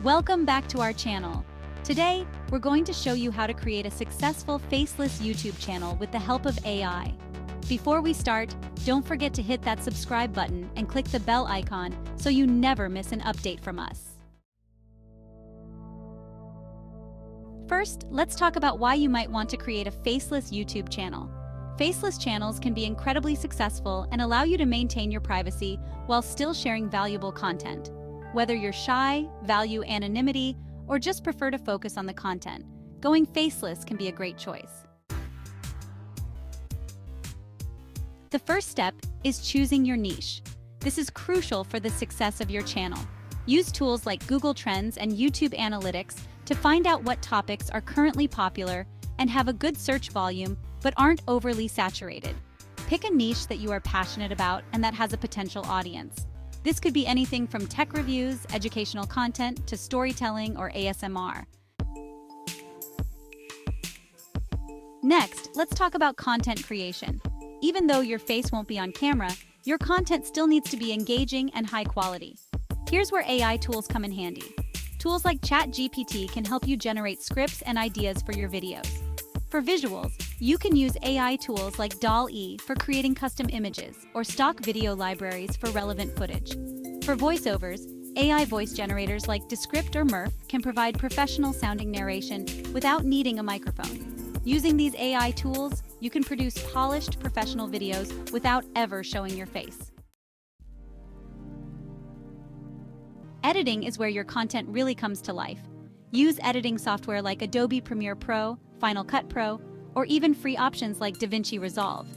Welcome back to our channel. Today, we're going to show you how to create a successful faceless YouTube channel with the help of AI. Before we start, don't forget to hit that subscribe button and click the bell icon so you never miss an update from us. First, let's talk about why you might want to create a faceless YouTube channel. Faceless channels can be incredibly successful and allow you to maintain your privacy while still sharing valuable content. Whether you're shy, value anonymity, or just prefer to focus on the content, going faceless can be a great choice. The first step is choosing your niche. This is crucial for the success of your channel. Use tools like Google Trends and YouTube Analytics to find out what topics are currently popular and have a good search volume but aren't overly saturated. Pick a niche that you are passionate about and that has a potential audience. This could be anything from tech reviews, educational content, to storytelling or ASMR. Next, let's talk about content creation. Even though your face won't be on camera, your content still needs to be engaging and high quality. Here's where AI tools come in handy. Tools like ChatGPT can help you generate scripts and ideas for your videos. For visuals, you can use AI tools like DALL-E for creating custom images or stock video libraries for relevant footage. For voiceovers, AI voice generators like Descript or Murph can provide professional-sounding narration without needing a microphone. Using these AI tools, you can produce polished, professional videos without ever showing your face. Editing is where your content really comes to life. Use editing software like Adobe Premiere Pro, Final Cut Pro, or even free options like DaVinci Resolve.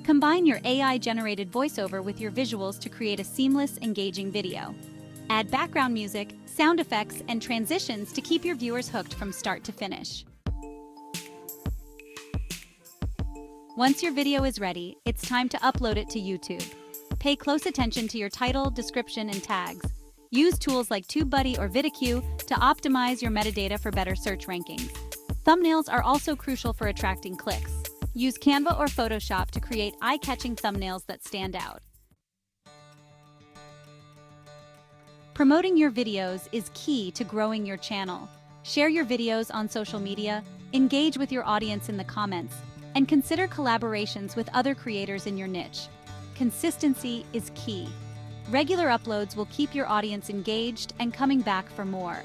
Combine your AI-generated voiceover with your visuals to create a seamless, engaging video. Add background music, sound effects, and transitions to keep your viewers hooked from start to finish. Once your video is ready, it's time to upload it to YouTube. Pay close attention to your title, description, and tags. Use tools like TubeBuddy or Vidicue to optimize your metadata for better search rankings. Thumbnails are also crucial for attracting clicks. Use Canva or Photoshop to create eye-catching thumbnails that stand out. Promoting your videos is key to growing your channel. Share your videos on social media, engage with your audience in the comments, and consider collaborations with other creators in your niche. Consistency is key. Regular uploads will keep your audience engaged and coming back for more.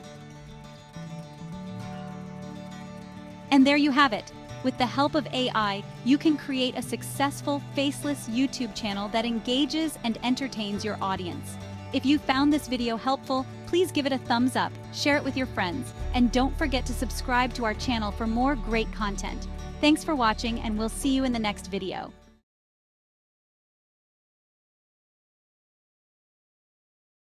And there you have it. With the help of AI, you can create a successful, faceless YouTube channel that engages and entertains your audience. If you found this video helpful, please give it a thumbs up, share it with your friends, and don't forget to subscribe to our channel for more great content. Thanks for watching, and we'll see you in the next video.